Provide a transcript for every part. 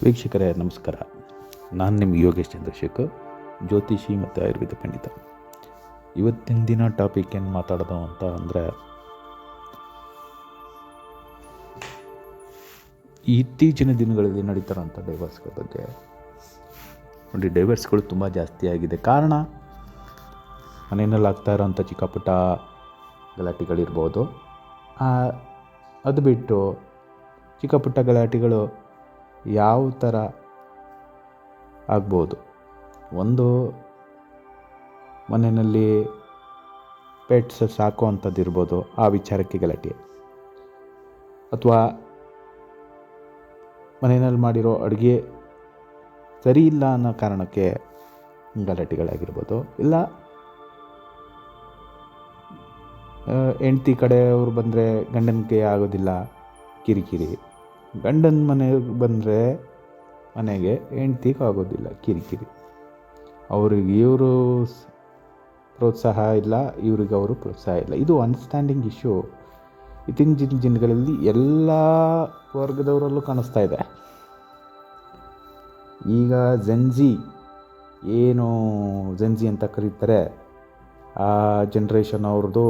ವೀಕ್ಷಕರೇ ನಮಸ್ಕಾರ. ನಾನು ನಿಮ್ಮ ಯೋಗೇಶ್ ಚಂದ್ರಶೇಖರ್, ಜ್ಯೋತಿಷಿ ಮತ್ತು ಆಯುರ್ವೇದ ಪಂಡಿತ. ಇವತ್ತಿನ ದಿನ ಟಾಪಿಕ್ ಏನು ಮಾತಾಡೋದು ಅಂತ ಅಂದರೆ, ಇತ್ತೀಚಿನ ದಿನಗಳಲ್ಲಿ ನಡೀತಾರಂಥ ಡೈವರ್ಸ್ಗಳ ಬಗ್ಗೆ. ನೋಡಿ, ಡೈವರ್ಸ್ಗಳು ತುಂಬ ಜಾಸ್ತಿ ಆಗಿದೆ. ಕಾರಣ ಮನೆಯಲ್ಲಿ ಆಗ್ತಾ ಇರೋಂಥ ಚಿಕ್ಕ ಪುಟ್ಟ ಗಲಾಟೆಗಳಿರ್ಬೋದು. ಅದು ಬಿಟ್ಟು ಚಿಕ್ಕ ಪುಟ್ಟ ಗಲಾಟೆಗಳು ಯಾವ ಥರ ಆಗ್ಬೋದು? ಒಂದು, ಮನೆಯಲ್ಲಿ ಪೆಟ್ಸ್ ಸಾಕೋ ಅಂಥದ್ದು ಇರ್ಬೋದು, ಆ ವಿಚಾರಕ್ಕೆ ಗಲಾಟೆ. ಅಥವಾ ಮನೆಯಲ್ಲಿ ಮಾಡಿರೋ ಅಡುಗೆ ಸರಿ ಇಲ್ಲ ಅನ್ನೋ ಕಾರಣಕ್ಕೆ ಗಲಾಟೆಗಳಾಗಿರ್ಬೋದು. ಇಲ್ಲ ಹೆಂಡ್ತಿ ಕಡೆಯವರು ಬಂದರೆ ಗಂಡನಿಗೆ ಆಗೋದಿಲ್ಲ, ಕಿರಿಕಿರಿ. ಗಂಡನ ಮನೆಗೆ ಬಂದರೆ ಮನೆಗೆ ಹೆಂಡ್ತಿಗೆ ಆಗೋದಿಲ್ಲ, ಕಿರಿಕಿರಿ. ಅವ್ರಿಗೆ ಇವರು ಪ್ರೋತ್ಸಾಹ ಇಲ್ಲ, ಇವ್ರಿಗೆ ಅವರು ಪ್ರೋತ್ಸಾಹ ಇಲ್ಲ. ಇದು ಅಂಡರ್ಸ್ಟ್ಯಾಂಡಿಂಗ್ ಇಶ್ಯೂ ಇತ್ತೀಚಿನ ದಿನಗಳಲ್ಲಿ ಎಲ್ಲ ವರ್ಗದವರಲ್ಲೂ ಕಾಣಿಸ್ತಾ ಇದೆ. ಈಗ ಜೆನ್ಜಿ ಅಂತ ಕರೀತಾರೆ, ಆ ಜನ್ರೇಷನ್ ಅವ್ರದ್ದು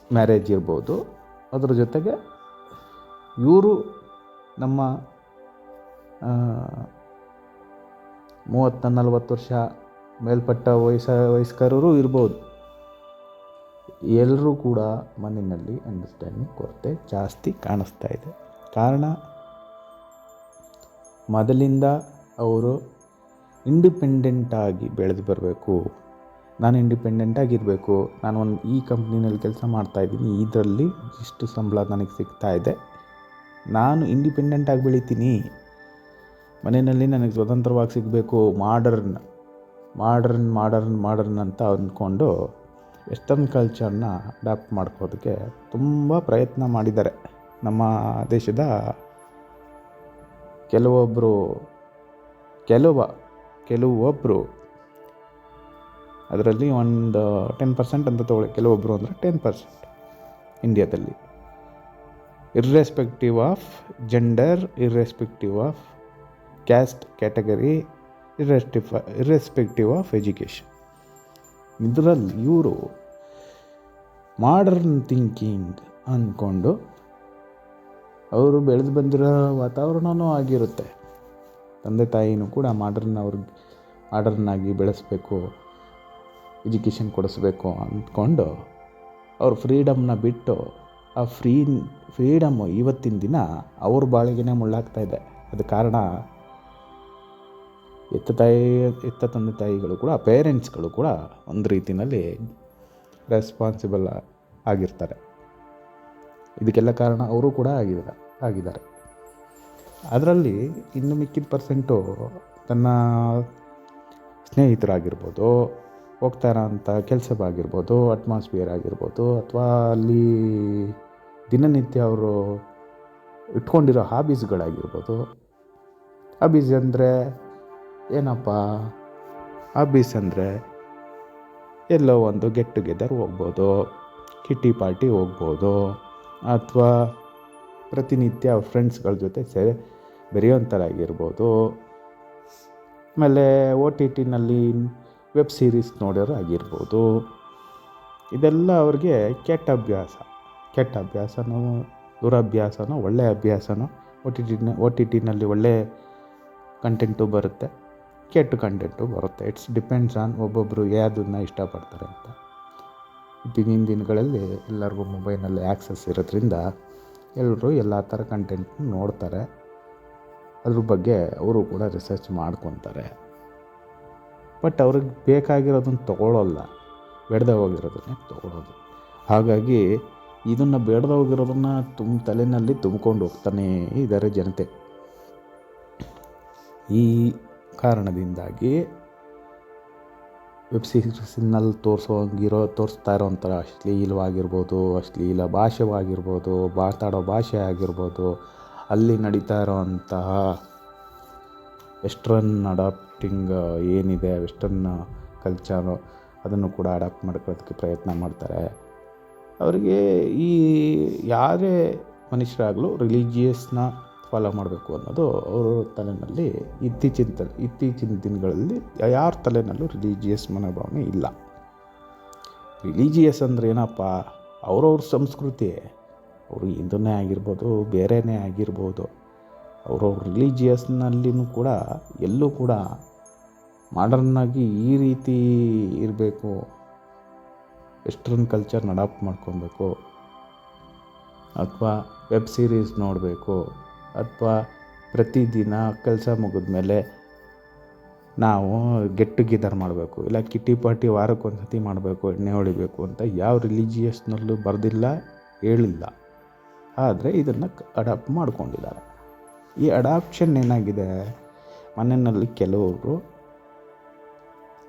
ಮ್ಯಾರೇಜ್ ಇರ್ಬೋದು. ಅದ್ರ ಜೊತೆಗೆ ಇವರು ನಮ್ಮ 30-40 ವರ್ಷ ಮೇಲ್ಪಟ್ಟ ವಯಸ್ಕರರು ಇರ್ಬೋದು. ಎಲ್ಲರೂ ಕೂಡ ಮನೆಯಲ್ಲಿ ಅಂಡರ್ಸ್ಟ್ಯಾಂಡಿಂಗ್ ಕೊರತೆ ಜಾಸ್ತಿ ಕಾಣಿಸ್ತಾ ಇದೆ. ಕಾರಣ, ಮೊದಲಿಂದ ಅವರು ಇಂಡಿಪೆಂಡೆಂಟಾಗಿ ಬೆಳೆದು ಬರಬೇಕು. ನಾನು ಇಂಡಿಪೆಂಡೆಂಟಾಗಿರಬೇಕು, ನಾನು ಈ ಕಂಪ್ನಿನಲ್ಲಿ ಕೆಲಸ ಮಾಡ್ತಾಯಿದ್ದೀನಿ, ಇದರಲ್ಲಿ ಇಷ್ಟು ಸಂಬಳ ನನಗೆ ಸಿಗ್ತಾ ಇದೆ, ನಾನು ಇಂಡಿಪೆಂಡೆಂಟಾಗಿ ಬೆಳಿತೀನಿ, ಮನೆಯಲ್ಲಿ ನನಗೆ ಸ್ವತಂತ್ರವಾಗಿ ಸಿಗಬೇಕು, ಮಾಡರ್ನ್ ಅಂತ ಅಂದ್ಕೊಂಡು ವೆಸ್ಟರ್ನ್ ಕಲ್ಚರ್ನ ಅಡಾಪ್ಟ್ ಮಾಡ್ಕೋದಕ್ಕೆ ತುಂಬ ಪ್ರಯತ್ನ ಮಾಡಿದ್ದಾರೆ ನಮ್ಮ ದೇಶದ ಕೆಲವೊಬ್ಬರು. ಅದರಲ್ಲಿ ಒಂದು 10% ಅಂತ ತಗೊಳ್ಳಿ, ಕೆಲವೊಬ್ಬರು ಅಂದರೆ 10% ಇಂಡಿಯಾದಲ್ಲಿ. Irrespective of gender, irrespective of caste category, irrespective of education. ಇದರಲ್ಲಿ ಇವರು ಮಾಡರ್ನ್ ಥಿಂಕಿಂಗ್ ಅಂದ್ಕೊಂಡು ಅವರು ಬೆಳೆದು ಬಂದಿರೋ ವಾತಾವರಣವೂ ಆಗಿರುತ್ತೆ. ತಂದೆ ತಾಯಿನೂ ಕೂಡ ಮಾಡರ್ನಾಗಿ ಬೆಳೆಸಬೇಕು, ಎಜುಕೇಷನ್ ಕೊಡಿಸ್ಬೇಕು ಅಂದ್ಕೊಂಡು ಅವ್ರ ಫ್ರೀಡಮ್ನ ಬಿಟ್ಟು, ಆ ಫ್ರೀಡಮ್ಮು ಇವತ್ತಿನ ದಿನ ಅವ್ರ ಬಾಳಿಗೆನೇ ಮುಳ್ಳಾಗ್ತಾ ಇದೆ. ಅದು ಕಾರಣ, ಹೆತ್ತ ತಂದೆ ತಾಯಿಗಳು ಕೂಡ, ಪೇರೆಂಟ್ಸ್ಗಳು ಕೂಡ ಒಂದು ರೀತಿಯಲ್ಲಿ ರೆಸ್ಪಾನ್ಸಿಬಲ್ ಆಗಿರ್ತಾರೆ. ಇದಕ್ಕೆಲ್ಲ ಕಾರಣ ಅವರು ಕೂಡ ಆಗಿದ್ದಾರೆ. ಅದರಲ್ಲಿ ಇನ್ನು ಮಿಕ್ಕಿದ ಪರ್ಸೆಂಟು ತನ್ನ ಸ್ನೇಹಿತರಾಗಿರ್ಬೋದು, ಹೋಗ್ತಾ ಇರೋಂಥ ಕೆಲಸವಾಗಿರ್ಬೋದು, ಅಟ್ಮಾಸ್ಫಿಯರ್ ಆಗಿರ್ಬೋದು, ಅಥವಾ ಅಲ್ಲಿ ದಿನನಿತ್ಯ ಅವರು ಇಟ್ಕೊಂಡಿರೋ ಹಾಬೀಸ್ಗಳಾಗಿರ್ಬೋದು. ಹಾಬೀಸ್ ಅಂದರೆ ಏನಪ್ಪ? ಹಾಬೀಸ್ ಅಂದರೆ ಎಲ್ಲೋ ಒಂದು ಗೆಟ್ ಟುಗೆದರ್ ಹೋಗ್ಬೋದು, ಕಿಟ್ಟಿ ಪಾರ್ಟಿ ಹೋಗ್ಬೋದು, ಅಥವಾ ಪ್ರತಿನಿತ್ಯ ಫ್ರೆಂಡ್ಸ್ಗಳ ಜೊತೆ ಬೆರೆಯೋಂಥರಾಗಿರ್ಬೋದು. ಆಮೇಲೆ OTTನಲ್ಲಿ ವೆಬ್ ಸೀರೀಸ್ ನೋಡೋರು ಆಗಿರ್ಬೋದು. ಇದೆಲ್ಲ ಅವ್ರಿಗೆ ಕೆಟ್ಟ ಅಭ್ಯಾಸನೋ ದುರಭ್ಯಾಸನೋ ಒಳ್ಳೆಯ ಅಭ್ಯಾಸನೋ. OTTನಲ್ಲಿ ಒಳ್ಳೆ ಕಂಟೆಂಟು ಬರುತ್ತೆ, ಕೆಟ್ಟ ಕಂಟೆಂಟು ಬರುತ್ತೆ. ಇಟ್ಸ್ ಡಿಪೆಂಡ್ಸ್ ಆನ್ ಒಬ್ಬೊಬ್ಬರು ಯಾವುದನ್ನು ಇಷ್ಟಪಡ್ತಾರೆ ಅಂತ. ಇತ್ತೀಚಿನ ದಿನಗಳಲ್ಲಿ ಎಲ್ಲರಿಗೂ ಮೊಬೈಲಲ್ಲಿ ಆ್ಯಕ್ಸಸ್ ಇರೋದ್ರಿಂದ ಎಲ್ಲರೂ ಎಲ್ಲ ಥರ ಕಂಟೆಂಟ್ನ ನೋಡ್ತಾರೆ. ಅದ್ರ ಬಗ್ಗೆ ಅವರು ಕೂಡ ರಿಸರ್ಚ್ ಮಾಡ್ಕೊತಾರೆ. ಬಟ್ ಅವ್ರಿಗೆ ಬೇಕಾಗಿರೋದನ್ನು ತೊಗೊಳ್ಳೋಲ್ಲ, ಬೇಡದೇ ಹೋಗಿರೋದನ್ನೇ ತೊಗೊಳ್ಳೋದು. ಹಾಗಾಗಿ ಇದನ್ನು ಬೇಡದೇ ಹೋಗಿರೋದನ್ನು ತಲೆಯಲ್ಲಿ ತುಂಬಿಕೊಂಡು ಹೋಗ್ತಾನೇ ಇದ್ದಾರೆ ಜನತೆ. ಈ ಕಾರಣದಿಂದಾಗಿ ವೆಬ್ ಸೀರೀಸ್ನಲ್ಲಿ ತೋರಿಸ್ತಾ ಇರೋಂಥ ಅಶ್ಲೀಲ ಭಾಷೆವಾಗಿರ್ಬೋದು, ಮಾತಾಡೋ ಭಾಷೆ ಆಗಿರ್ಬೋದು, ಅಲ್ಲಿ ನಡೀತಾ ಇರೋಂತಹ ವೆಸ್ಟರ್ನ್ ಅಡಾಪ್ಟಿಂಗ್ ಏನಿದೆ, ವೆಸ್ಟರ್ನ್ ಕಲ್ಚರು, ಅದನ್ನು ಕೂಡ ಅಡಾಪ್ಟ್ ಮಾಡ್ಕೊಳ್ಳೋದಕ್ಕೆ ಪ್ರಯತ್ನ ಮಾಡ್ತಾರೆ. ಅವರಿಗೆ ಈ ಯಾರೇ ಮನುಷ್ಯರಾಗಲೂ ರಿಲಿಜಿಯಸ್ನ ಫಾಲೋ ಮಾಡಬೇಕು ಅನ್ನೋದು ಅವ್ರ ತಲೆಯಲ್ಲಿ ಇತ್ತೀಚಿನ ದಿನಗಳಲ್ಲಿ ಯಾರ ತಲೆಯಲ್ಲೂ ರಿಲೀಜಿಯಸ್ ಮನೋಭಾವನೆ ಇಲ್ಲ. ರಿಲೀಜಿಯಸ್ ಅಂದರೆ ಏನಪ್ಪ, ಅವ್ರವ್ರ ಸಂಸ್ಕೃತಿ, ಅವರು ಹಿಂದೂನೇ ಆಗಿರ್ಬೋದು, ಬೇರೆಯೇ ಆಗಿರ್ಬೋದು, ಅವ್ರವ್ರ ರಿಲೀಜಿಯಸ್ನಲ್ಲಿನೂ ಕೂಡ ಎಲ್ಲೂ ಕೂಡ ಮಾಡರ್ನಾಗಿ ಈ ರೀತಿ ಇರಬೇಕು, ವೆಸ್ಟ್ರನ್ ಕಲ್ಚರ್ನ ಅಡಾಪ್ಟ್ ಮಾಡ್ಕೊಬೇಕು, ಅಥವಾ ವೆಬ್ ಸೀರೀಸ್ ನೋಡಬೇಕು, ಅಥವಾ ಪ್ರತಿದಿನ ಕೆಲಸ ಮುಗಿದ್ಮೇಲೆ ನಾವು ಗೆಟ್ ಟುಗೆದರ್ ಮಾಡಬೇಕು, ಇಲ್ಲ ಕಿಟ್ಟಿ ಪಾರ್ಟಿ ವಾರಕ್ಕೊಂದು ಸತಿ ಮಾಡಬೇಕು, ಎಣ್ಣೆ ಹೊಡಿಬೇಕು ಅಂತ ಯಾವ ರಿಲೀಜಿಯಸ್ನಲ್ಲೂ ಬರೆದಿಲ್ಲ, ಹೇಳಿಲ್ಲ. ಆದರೆ ಇದನ್ನು ಅಡಾಪ್ಟ್ ಮಾಡ್ಕೊಂಡಿದ್ದಾರೆ. ಈ ಅಡಾಪ್ಷನ್ ಏನಾಗಿದೆ, ಮನೆಯಲ್ಲಿ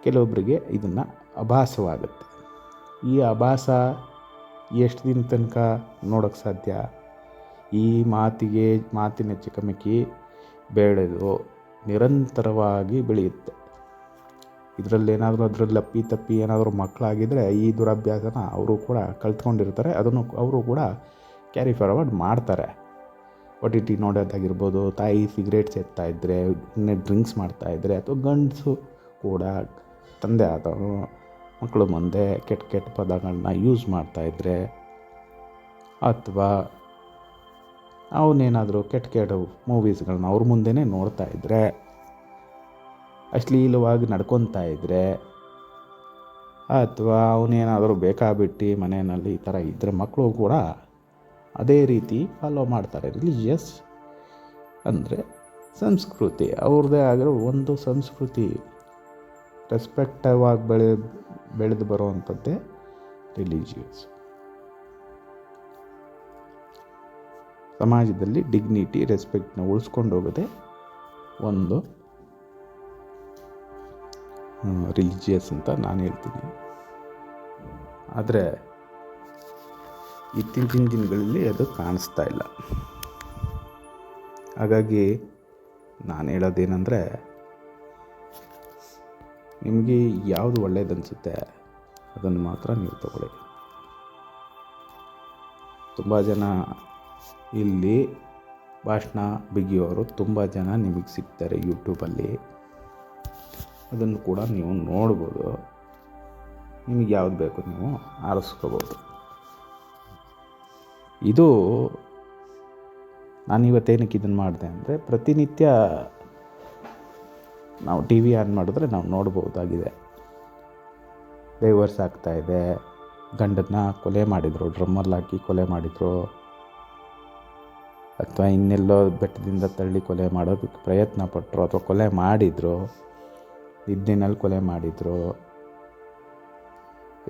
ಕೆಲವೊಬ್ಬರಿಗೆ ಇದನ್ನು ಅಭಾಸವಾಗುತ್ತೆ. ಈ ಅಭಾಸ ಎಷ್ಟು ದಿನ ತನಕ ನೋಡೋಕ್ಕೆ ಸಾಧ್ಯ? ಈ ಮಾತಿನ ಚಿಕ್ಕಮಿಕ್ಕಿ ಬೆಳೆದು ನಿರಂತರವಾಗಿ ಬೆಳೆಯುತ್ತೆ. ಅದರಲ್ಲಿ ತಪ್ಪಿ ಏನಾದರೂ ಮಕ್ಕಳಾಗಿದ್ದರೆ ಈ ದುರಭ್ಯಾಸನ ಅವರು ಕೂಡ ಕಲ್ತ್ಕೊಂಡಿರ್ತಾರೆ. ಅದನ್ನು ಅವರು ಕೂಡ ಕ್ಯಾರಿ ಫಾರ್ವರ್ಡ್ ಮಾಡ್ತಾರೆ. OTT ನೋಡೋದಾಗಿರ್ಬೋದು, ತಾಯಿ ಸಿಗರೇಟ್ ಸೇರ್ತಾಯಿದ್ರೆ, ಡ್ರಿಂಕ್ಸ್ ಮಾಡ್ತಾಯಿದ್ರೆ, ಅಥವಾ ಗಂಡಸು ಕೂಡ ತಂದೆ ಆದವನು ಮಕ್ಕಳ ಮುಂದೆ ಕೆಟ್ಟ ಪದಗಳನ್ನ ಯೂಸ್ ಮಾಡ್ತಾಯಿದ್ರೆ, ಅಥವಾ ಅವನೇನಾದರೂ ಕೆಟ್ಟ ಮೂವೀಸ್ಗಳನ್ನ ಅವ್ರ ಮುಂದೆನೇ ನೋಡ್ತಾಯಿದ್ರೆ, ಅಶ್ಲೀಲವಾಗಿ ನಡ್ಕೊತಾ ಇದ್ದರೆ, ಅಥವಾ ಅವನೇನಾದರೂ ಬೇಕಾಬಿಟ್ಟು ಮನೆಯಲ್ಲಿ ಈ ಥರ ಇದ್ದರೆ ಮಕ್ಕಳು ಕೂಡ ಅದೇ ರೀತಿ ಫಾಲೋ ಮಾಡ್ತಾರೆ. ರಿಲಿಜಿಯಸ್ ಅಂದರೆ ಸಂಸ್ಕೃತಿ, ಅವ್ರದ್ದೇ ಆಗಿರೋ ಒಂದು ಸಂಸ್ಕೃತಿ, ರೆಸ್ಪೆಕ್ಟಿವಾಗಿ ಬೆಳೆದು ಬರುವಂಥದ್ದೇ ರಿಲಿಜಿಯಸ್. ಸಮಾಜದಲ್ಲಿ ಡಿಗ್ನಿಟಿ, ರೆಸ್ಪೆಕ್ಟ್ನ ಉಳಿಸ್ಕೊಂಡು ಹೋಗೋದೇ ಒಂದು ರಿಲಿಜಿಯಸ್ ಅಂತ ನಾನು ಹೇಳ್ತೀನಿ. ಆದರೆ ಇತ್ತೀಚಿನ ದಿನಗಳಲ್ಲಿ ಅದು ಕಾಣಿಸ್ತಾ ಇಲ್ಲ. ಹಾಗಾಗಿ ನಾನು ಹೇಳೋದೇನೆಂದರೆ, ನಿಮಗೆ ಯಾವುದು ಒಳ್ಳೆಯದನ್ನಿಸುತ್ತೆ ಅದನ್ನು ಮಾತ್ರ ನೀವು ತಗೊಳ್ಳಿ. ತುಂಬ ಜನ ಇಲ್ಲಿ ಭಾಷಣ ಬಿಗಿಯೋರು ತುಂಬ ಜನ ನಿಮಗೆ ಸಿಗ್ತಾರೆ ಯೂಟ್ಯೂಬಲ್ಲಿ. ಅದನ್ನು ಕೂಡ ನೀವು ನೋಡ್ಬೋದು. ನಿಮಗೆ ಯಾವ್ದು ಬೇಕು ನೀವು ಆರಿಸ್ಕೋಬೋದು. ಇದು ನಾನಿವತ್ತೇನಕ್ಕೆ ಇದನ್ನು ಮಾಡಿದೆ ಅಂದರೆ, ಪ್ರತಿನಿತ್ಯ ನಾವು TV ಆನ್ ಮಾಡಿದ್ರೆ ನಾವು ನೋಡ್ಬೋದಾಗಿದೆ. ಡೈವರ್ಸ್ ಆಗ್ತಾಯಿದೆ, ಗಂಡನ್ನ ಕೊಲೆ ಮಾಡಿದರು, ಡ್ರಮ್ಮಲ್ಲಿ ಹಾಕಿ ಕೊಲೆ ಮಾಡಿದರು, ಅಥವಾ ಇನ್ನೆಲ್ಲೋ ಬೆಟ್ಟದಿಂದ ತಳ್ಳಿ ಕೊಲೆ ಮಾಡೋದಕ್ಕೆ ಪ್ರಯತ್ನ ಪಟ್ಟರು, ಅಥವಾ ಕೊಲೆ ಮಾಡಿದರು, ನಿದ್ದೆನಲ್ಲಿ ಕೊಲೆ ಮಾಡಿದರು,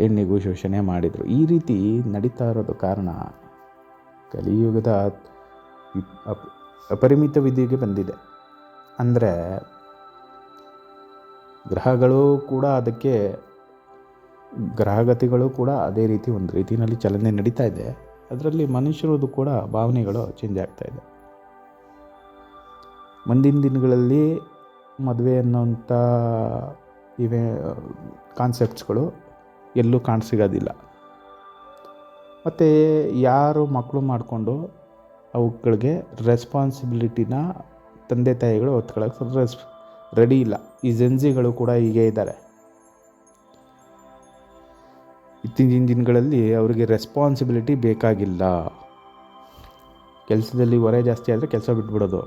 ಹೆಣ್ಣಿಗೂ ಶೋಷಣೆ ಮಾಡಿದರು. ಈ ರೀತಿ ನಡೀತಾ ಇರೋದು ಕಾರಣ ಕಲಿಯುಗದ ಅಪರಿಮಿತ ವಿಧಿಗೆ ಬಂದಿದೆ. ಅಂದರೆ ಗ್ರಹಗತಿಗಳು ಕೂಡ ಅದೇ ರೀತಿ ಒಂದು ರೀತಿಯಲ್ಲಿ ಚಲನೆ ನಡೀತಾ ಇದೆ. ಅದರಲ್ಲಿ ಮನುಷ್ಯರದು ಕೂಡ ಭಾವನೆಗಳು ಚೇಂಜ್ ಆಗ್ತಾಯಿದೆ. ಮುಂದಿನ ದಿನಗಳಲ್ಲಿ ಮದುವೆ ಅನ್ನೋಂಥ ಕಾನ್ಸೆಪ್ಟ್ಸ್ಗಳು ಎಲ್ಲೂ ಕಾಣಸಿಗೋದಿಲ್ಲ. ಮತ್ತು ಯಾರು ಮಕ್ಕಳು ಮಾಡಿಕೊಂಡು ಅವುಗಳಿಗೆ ರೆಸ್ಪಾನ್ಸಿಬಿಲಿಟಿನ ತಂದೆ ತಾಯಿಗಳು ಹೊತ್ಕೊಳ್ಳೋಕೆ ರೆಡಿ ಇಲ್ಲ. ಈ ಜೆನ್ಸಿಗಳು ಕೂಡ ಹೀಗೆ ಇದ್ದಾರೆ. ಇತ್ತೀಚಿನ ದಿನಗಳಲ್ಲಿ ಅವರಿಗೆ ರೆಸ್ಪಾನ್ಸಿಬಿಲಿಟಿ ಬೇಕಾಗಿಲ್ಲ. ಕೆಲಸದಲ್ಲಿ ಹೊರೆ ಜಾಸ್ತಿ ಆದರೆ ಕೆಲಸ ಬಿಟ್ಬಿಡೋದು,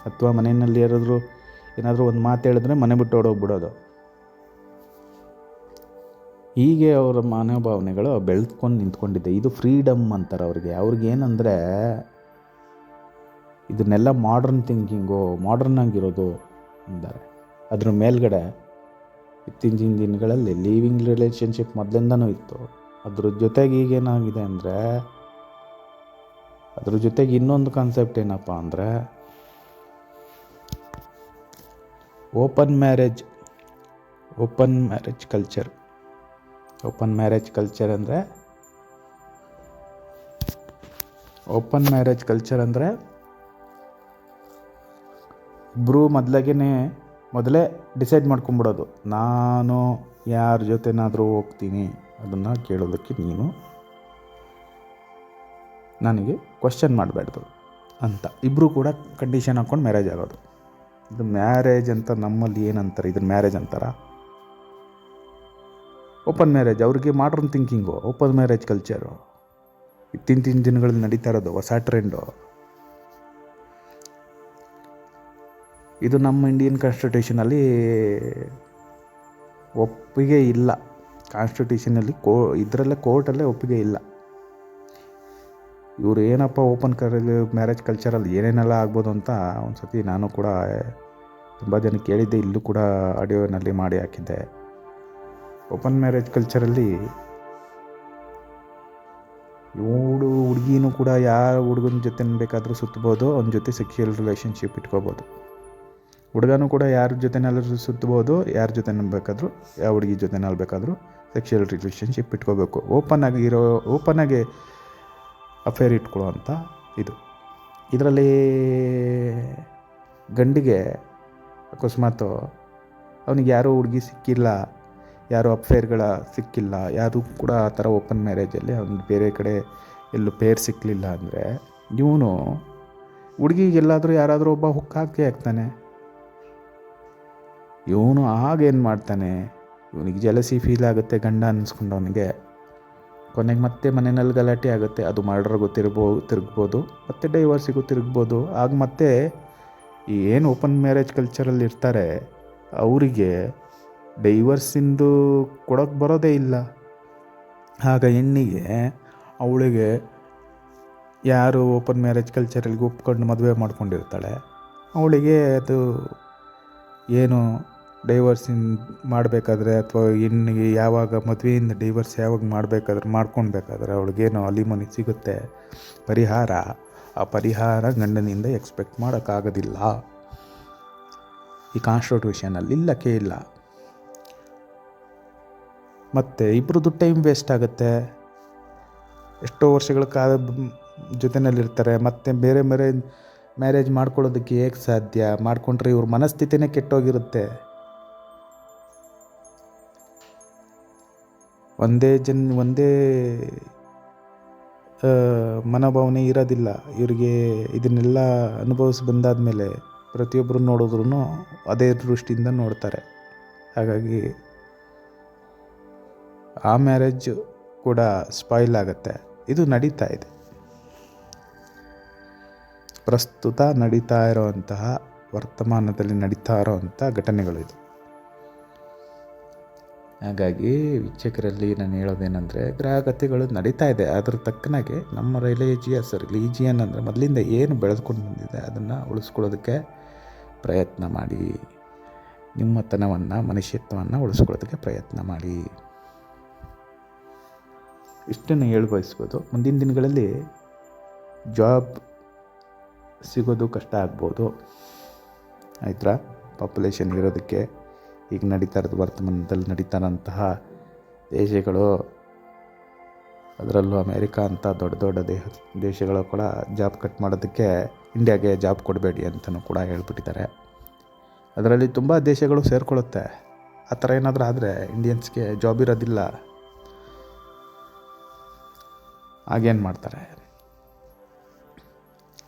ಅಥವಾ ಮನೆಯಲ್ಲಿ ಏನಾದರೂ ಒಂದು ಮಾತು ಹೇಳಿದ್ರೆ ಮನೆ ಬಿಟ್ಟು ಓಡೋಗ್ಬಿಡೋದು. ಹೀಗೆ ಅವರ ಮನೋಭಾವನೆಗಳು ಬೆಳೆದ್ಕೊಂಡು ನಿಂತ್ಕೊಂಡಿದೆ. ಇದು ಫ್ರೀಡಮ್ ಅಂತಾರೆ ಅವ್ರಿಗೇನೆಂದರೆ, ಇದನ್ನೆಲ್ಲ ಮಾಡರ್ನ್ ಥಿಂಕಿಂಗು, ಮಾಡರ್ನ್ ಆಗಿರೋದು ಅಂತಾರೆ. ಅದ್ರ ಮೇಲ್ಗಡೆ ಇತ್ತೀಚಿನ ದಿನಗಳಲ್ಲಿ ಲಿವಿಂಗ್ ರಿಲೇಷನ್ಶಿಪ್ ಮೊದಲಿಂದನೂ ಇತ್ತು. ಅದ್ರ ಜೊತೆಗೆ ಈಗೇನಾಗಿದೆ ಅಂದರೆ, ಅದ್ರ ಜೊತೆಗೆ ಇನ್ನೊಂದು ಕಾನ್ಸೆಪ್ಟ್ ಏನಪ್ಪ ಅಂದರೆ, open marriage culture. Open marriage culture ಅಂದರೆ ಇಬ್ಬರು ಮೊದಲೇ ಡಿಸೈಡ್ ಮಾಡ್ಕೊಂಬಿಡೋದು, ನಾನು ಯಾರ ಜೊತೆನಾದರೂ ಹೋಗ್ತೀನಿ, ಅದನ್ನು ಕೇಳೋದಕ್ಕೆ ನೀನು ನನಗೆ ಕ್ವಶನ್ ಮಾಡಬಾರ್ದು. ಅಂತ ಇಬ್ಬರು ಕೂಡ ಕಂಡೀಷನ್ ಹಾಕ್ಕೊಂಡು ಮ್ಯಾರೇಜ್ ಆಗೋದು. ಇದು ಮ್ಯಾರೇಜ್ ಅಂತ ನಮ್ಮಲ್ಲಿ ಏನಂತಾರೆ, ಇದನ್ನು ಮ್ಯಾರೇಜ್ ಅಂತಾರ? Open marriage. ಅವ್ರಿಗೆ modern thinking, open marriage culture ಇತ್ತೀಚಿನ ದಿನಗಳಲ್ಲಿ ನಡೀತಾ ಇರೋದು ಹೊಸ ಟ್ರೆಂಡು. ಇದು ನಮ್ಮ ಇಂಡಿಯನ್ ಕಾನ್ಸ್ಟಿಟ್ಯೂಷನಲ್ಲಿ ಒಪ್ಪಿಗೆ ಇಲ್ಲ. ಕಾನ್ಸ್ಟಿಟ್ಯೂಷನಲ್ಲಿ ಇದರಲ್ಲೇ ಕೋರ್ಟಲ್ಲೇ ಒಪ್ಪಿಗೆ ಇಲ್ಲ. ಇವರು ಏನಪ್ಪ ಓಪನ್ ಮ್ಯಾರೇಜ್ ಕಲ್ಚರಲ್ಲಿ ಏನೇನೆಲ್ಲ ಆಗ್ಬೋದು ಅಂತ ಒಂದು ಸತಿ ನಾನು ಕೂಡ ತುಂಬ ಜನ ಕೇಳಿದ್ದೆ, ಇಲ್ಲೂ ಕೂಡ ಆಡಿಯೋನಲ್ಲಿ ಮಾಡಿ ಹಾಕಿದ್ದೆ. ಓಪನ್ ಮ್ಯಾರೇಜ್ ಕಲ್ಚರಲ್ಲಿ ಇವಳು ಹುಡುಗಿನೂ ಕೂಡ ಯಾರ ಹುಡುಗನ ಜೊತೆ ಬೇಕಾದರೂ ಸುತ್ತಬೋದು, ಅವನ ಜೊತೆ ಸೆಕ್ಸುವಲ್ ರಿಲೇಷನ್ಶಿಪ್ ಇಟ್ಕೋಬೋದು. ಹುಡುಗನೂ ಕೂಡ ಯಾರ ಜೊತೆನಾದ್ರೂ ಸುತ್ತಬೋದು, ಯಾರ ಜೊತೆ ಬೇಕಾದರೂ, ಯಾವ ಹುಡುಗಿ ಜೊತೆನಲ್ಲಿ ಬೇಕಾದರೂ ಸೆಕ್ಸುವಲ್ ರಿಲೇಷನ್ಶಿಪ್ ಇಟ್ಕೋಬೇಕು. ಓಪನ್ನಾಗಿ ಅಫೇರ್ ಇಟ್ಕೊಳ್ಳೋ ಅಂತ ಇದು. ಇದರಲ್ಲಿ ಗಂಡಿಗೆ ಅಕಸ್ಮಾತು ಅವನಿಗೆ ಯಾರೂ ಹುಡುಗಿ ಸಿಕ್ಕಿಲ್ಲ, ಯಾರೂ ಅಫೇರ್ಗಳ ಸಿಕ್ಕಿಲ್ಲ, ಯಾರೂ ಕೂಡ ಆ ಥರ ಓಪನ್ ಮ್ಯಾರೇಜಲ್ಲಿ ಅವ್ನಿಗೆ ಬೇರೆ ಕಡೆ ಎಲ್ಲೂ ಪೇರ್ ಸಿಕ್ಕಲಿಲ್ಲ ಅಂದರೆ ಇವನು ಹುಡುಗಿಗೆಲ್ಲಾದರೂ ಯಾರಾದರೂ ಒಬ್ಬ ಹುಕ್ಕಾಕಿ ಆಗ್ತಾನೆ. ಇವನು ಆಗೇನು ಮಾಡ್ತಾನೆ, ಇವನಿಗೆ ಜಲಸಿ ಫೀಲ್ ಆಗುತ್ತೆ ಗಂಡ ಅನ್ನಿಸ್ಕೊಂಡವನಿಗೆ. ಕೊನೆಗೆ ಮತ್ತೆ ಮನೆಯಲ್ಲಿ ಗಲಾಟೆ ಆಗುತ್ತೆ. ಅದು ಮರ್ಡರ್ಗೂ ತಿರುಗ್ಬೋದು, ಮತ್ತು ಡೈವರ್ಸಿಗೂ ತಿರುಗ್ಬೋದು. ಆಗ ಮತ್ತೆ ಈ ಏನು ಓಪನ್ ಮ್ಯಾರೇಜ್ ಕಲ್ಚರಲ್ಲಿ ಇರ್ತಾರೆ ಅವರಿಗೆ ಡೈವರ್ಸಿಂದು ಕೊಡೋಕ್ಕೆ ಬರೋದೇ ಇಲ್ಲ. ಆಗ ಹೆಣ್ಣಿಗೆ ಅವಳಿಗೆ ಯಾರು ಓಪನ್ ಮ್ಯಾರೇಜ್ ಕಲ್ಚರಲ್ಲಿ ಒಪ್ಕೊಂಡು ಮದುವೆ ಮಾಡ್ಕೊಂಡಿರ್ತಾಳೆ ಅವಳಿಗೆ ಅದು ಏನು ಡೈವರ್ಸಿಂಗ್ ಮಾಡಬೇಕಾದ್ರೆ ಅಥವಾ ಹೆಣ್ಣಿಗೆ ಯಾವಾಗ ಮದುವೆಯಿಂದ ಡೈವರ್ಸ್ ಯಾವಾಗ ಮಾಡ್ಕೊಳ್ಬೇಕಾದ್ರೆ ಅವಳಿಗೇನೋ ಅಲಿಮನಿ ಸಿಗುತ್ತೆ ಪರಿಹಾರ. ಆ ಪರಿಹಾರ ಗಂಡನಿಂದ ಎಕ್ಸ್ಪೆಕ್ಟ್ ಮಾಡೋಕ್ಕಾಗೋದಿಲ್ಲ. ಈ ಕಾನ್ಸ್ಟಿಟ್ಯೂಷನಲ್ಲಿ ಇಲ್ಲಕ್ಕೆ ಇಲ್ಲ. ಮತ್ತು ಇಬ್ಬರದ್ದು ಟೈಮ್ ವೇಸ್ಟ್ ಆಗುತ್ತೆ. ಎಷ್ಟೋ ವರ್ಷಗಳ ಕಾಲ ಜೊತೆಯಲ್ಲಿರ್ತಾರೆ, ಮತ್ತು ಬೇರೆ ಮ್ಯಾರೇಜ್ ಮಾಡ್ಕೊಳ್ಳೋದಕ್ಕೆ ಹೇಗೆ ಸಾಧ್ಯ? ಮಾಡಿಕೊಂಡ್ರೆ ಇವ್ರ ಮನಸ್ಥಿತಿನೇ ಕೆಟ್ಟೋಗಿರುತ್ತೆ. ಒಂದೇ ಮನೋಭಾವನೆ ಇರೋದಿಲ್ಲ ಇವರಿಗೆ. ಇದನ್ನೆಲ್ಲ ಅನುಭವಿಸಿ ಬಂದಾದಮೇಲೆ ಪ್ರತಿಯೊಬ್ಬರು ನೋಡಿದ್ರೂ ಅದೇ ದೃಷ್ಟಿಯಿಂದ ನೋಡ್ತಾರೆ. ಹಾಗಾಗಿ ಆ ಮ್ಯಾರೇಜ್ ಕೂಡ ಸ್ಪಾಯ್ಲ್ ಆಗುತ್ತೆ. ಇದು ನಡೀತಾ ಇದೆ, ಪ್ರಸ್ತುತ ನಡೀತಾ ಇರೋವಂತಹ ವರ್ತಮಾನದಲ್ಲಿ ನಡೀತಾ ಇರೋವಂಥ ಘಟನೆಗಳು ಇದು. ಹಾಗಾಗಿ ವೀಕ್ಷಕರಲ್ಲಿ ನಾನು ಹೇಳೋದೇನೆಂದರೆ, ಗ್ರಹಗತಿಗಳು ನಡೀತಾ ಇದೆ. ಅದ್ರ ತಕ್ಕನಾಗೆ ನಮ್ಮ ರಿಲಿಜಿಯನ್ ಅಂದರೆ ಮೊದಲಿಂದ ಏನು ಬೆಳೆದುಕೊಂಡು ಬಂದಿದೆ ಅದನ್ನು ಉಳಿಸ್ಕೊಳ್ಳೋದಕ್ಕೆ ಪ್ರಯತ್ನ ಮಾಡಿ. ನಿಮ್ಮತನವನ್ನು, ಮನುಷ್ಯತ್ವವನ್ನು ಉಳಿಸ್ಕೊಳ್ಳೋದಕ್ಕೆ ಪ್ರಯತ್ನ ಮಾಡಿ. ಇಷ್ಟನ್ನು ಬಯಸ್ಬೋದು. ಮುಂದಿನ ದಿನಗಳಲ್ಲಿ ಜಾಬ್ ಸಿಗೋದು ಕಷ್ಟ ಆಗ್ಬೋದು. ಆಯ್ತಾ? ಪಾಪ್ಯುಲೇಷನ್ ಇರೋದಕ್ಕೆ ಈಗ ನಡೀತಾ ಇರೋದು ವರ್ತಮಾನದಲ್ಲಿ ನಡೀತಾ ಇರೋಂತಹ ದೇಶಗಳು, ಅದರಲ್ಲೂ ಅಮೇರಿಕಾ ಅಂತ ದೊಡ್ಡ ದೇಶಗಳು ಕೂಡ ಜಾಬ್ ಕಟ್ ಮಾಡೋದಕ್ಕೆ ಇಂಡಿಯಾಗೆ ಜಾಬ್ ಕೊಡಬೇಡಿ ಅಂತಲೂ ಕೂಡ ಹೇಳ್ಬಿಟ್ಟಿದ್ದಾರೆ. ಅದರಲ್ಲಿ ತುಂಬ ದೇಶಗಳು ಸೇರಿಕೊಳ್ಳುತ್ತೆ. ಆ ಥರ ಏನಾದರೂ ಆದರೆ ಇಂಡಿಯನ್ಸ್ಗೆ ಜಾಬ್ ಇರೋದಿಲ್ಲ. ಆಗೇನು ಮಾಡ್ತಾರೆ?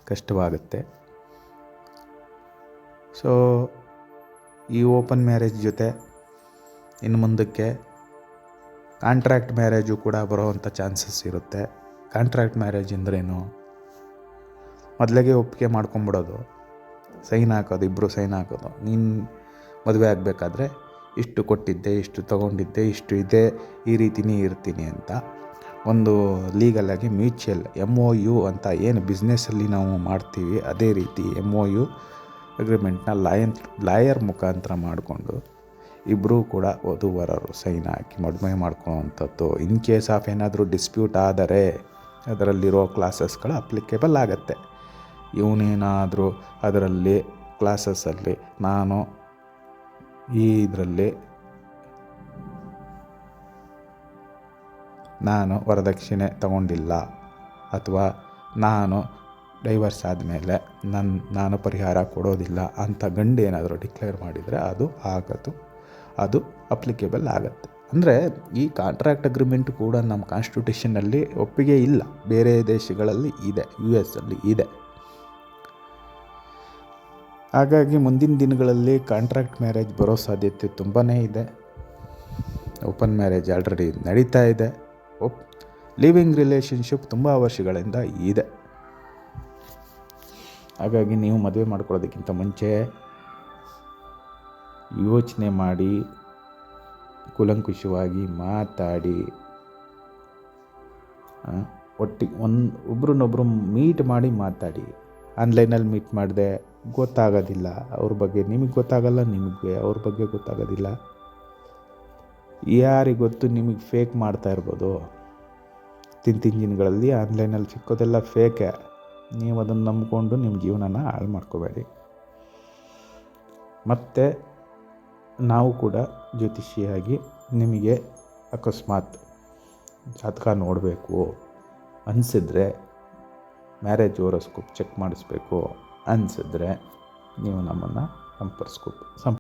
ಕಷ್ಟವಾಗುತ್ತೆ. ಸೊ ಈ ಓಪನ್ ಮ್ಯಾರೇಜ್ ಜೊತೆ ಇನ್ನು ಮುಂದಕ್ಕೆ ಕಾಂಟ್ರ್ಯಾಕ್ಟ್ ಮ್ಯಾರೇಜು ಕೂಡ ಬರೋವಂಥ ಚಾನ್ಸಸ್ ಇರುತ್ತೆ. ಕಾಂಟ್ರ್ಯಾಕ್ಟ್ ಮ್ಯಾರೇಜ್ ಅಂದ್ರೇನು? ಮೊದಲಿಗೆ ಒಪ್ಪಿಗೆ ಮಾಡ್ಕೊಂಬಿಡೋದು, ಸೈನ್ ಹಾಕೋದು, ಇಬ್ಬರು ಸೈನ್ ಹಾಕೋದು. ನೀನು ಮದುವೆ ಆಗಬೇಕಾದ್ರೆ ಇಷ್ಟು ಕೊಟ್ಟಿದ್ದೆ, ಇಷ್ಟು ತೊಗೊಂಡಿದ್ದೆ, ಇಷ್ಟು ಇದೆ, ಈ ರೀತಿನೇ ಇರ್ತೀನಿ ಅಂತ ಒಂದು ಲೀಗಲಾಗಿ ಮ್ಯೂಚುವಲ್ MOU ಅಂತ ಏನು ಬಿಸ್ನೆಸ್ಸಲ್ಲಿ ನಾವು ಮಾಡ್ತೀವಿ ಅದೇ ರೀತಿ MOU ಅಗ್ರಿಮೆಂಟ್ನ ಲಾಯರ್ ಮುಖಾಂತರ ಮಾಡಿಕೊಂಡು ಇಬ್ಬರೂ ಕೂಡ ವಧುವರರು ಸೈನ್ ಹಾಕಿ ಮದುವೆ ಮಾಡ್ಕೊಳ್ಳೋವಂಥದ್ದು. ಇನ್ ಕೇಸ್ ಆಫ್ ಏನಾದರೂ ಡಿಸ್ಪ್ಯೂಟ್ ಆದರೆ ಅದರಲ್ಲಿರೋ ಕ್ಲಾಸಸ್ಗಳು ಅಪ್ಲಿಕೇಬಲ್ ಆಗುತ್ತೆ. ಇವನೇನಾದರೂ ಅದರಲ್ಲಿ ಕ್ಲಾಸಸ್ಸಲ್ಲಿ ನಾನು ವರದಕ್ಷಿಣೆ ತಗೊಂಡಿಲ್ಲ ಅಥವಾ ನಾನು ಡೈವರ್ಸ್ ಆದಮೇಲೆ ನಾನು ಪರಿಹಾರ ಕೊಡೋದಿಲ್ಲ ಅಂತ ಗಂಡು ಏನಾದರೂ ಡಿಕ್ಲೇರ್ ಮಾಡಿದರೆ ಅದು ಅಪ್ಲಿಕೇಬಲ್ ಆಗುತ್ತೆ. ಅಂದರೆ ಈ ಕಾಂಟ್ರ್ಯಾಕ್ಟ್ ಅಗ್ರಿಮೆಂಟ್ ಕೂಡ ನಮ್ಮ ಕಾನ್ಸ್ಟಿಟ್ಯೂಷನ್ನಲ್ಲಿ ಒಪ್ಪಿಗೆ ಇಲ್ಲ. ಬೇರೆ ದೇಶಗಳಲ್ಲಿ ಇದೆ, US ಅಲ್ಲಿ ಇದೆ. ಹಾಗಾಗಿ ಮುಂದಿನ ದಿನಗಳಲ್ಲಿ ಕಾಂಟ್ರಾಕ್ಟ್ ಮ್ಯಾರೇಜ್ ಬರೋ ಸಾಧ್ಯತೆ ತುಂಬಾ ಇದೆ. ಓಪನ್ ಮ್ಯಾರೇಜ್ ಆಲ್ರೆಡಿ ನಡೀತಾ ಇದೆ. ಲಿವಿಂಗ್ ರಿಲೇಷನ್ಶಿಪ್ ತುಂಬ ವರ್ಷಗಳಿಂದ ಇದೆ. ಹಾಗಾಗಿ ನೀವು ಮದುವೆ ಮಾಡ್ಕೊಳ್ಳೋದಕ್ಕಿಂತ ಮುಂಚೆ ಯೋಚನೆ ಮಾಡಿ, ಕೂಲಂಕುಷವಾಗಿ ಮಾತಾಡಿ, ಒಟ್ಟಿಗೆ ಒಬ್ರನ್ನೊಬ್ರು ಮೀಟ್ ಮಾಡಿ ಮಾತಾಡಿ. ಆನ್ಲೈನಲ್ಲಿ ಮೀಟ್ ಮಾಡಿದೆ ಗೊತ್ತಾಗೋದಿಲ್ಲ, ಅವ್ರ ಬಗ್ಗೆ ನಿಮಗೆ ಗೊತ್ತಾಗಲ್ಲ, ನಿಮಗೆ ಅವ್ರ ಬಗ್ಗೆ ಗೊತ್ತಾಗೋದಿಲ್ಲ. ಯಾರಿಗೆ ಗೊತ್ತು, ನಿಮಗೆ ಫೇಕ್ ಮಾಡ್ತಾ ಇರ್ಬೋದು. ತಿಂತಿನ ದಿನಗಳಲ್ಲಿ ಆನ್ಲೈನಲ್ಲಿ ಸಿಕ್ಕೋದೆಲ್ಲ ಫೇಕೆ. ನೀವು ಅದನ್ನು ನಂಬಿಕೊಂಡು ನಿಮ್ಮ ಜೀವನನ ಹಾಳು ಮಾಡ್ಕೋಬೇಡಿ. ಮತ್ತು ನಾವು ಕೂಡ ಜ್ಯೋತಿಷಿಯಾಗಿ ನಿಮಗೆ ಅಕಸ್ಮಾತ್ ಜಾತಕ ನೋಡಬೇಕು ಅನಿಸಿದ್ರೆ, ಮ್ಯಾರೇಜ್ ಹೋರೋಸ್ಕೋಪ್ ಚೆಕ್ ಮಾಡಿಸ್ಬೇಕು ಅನಿಸಿದ್ರೆ ನೀವು ನಮ್ಮನ್ನು ಸಂಪರ್ಕಿಸ್ಬೇಕು.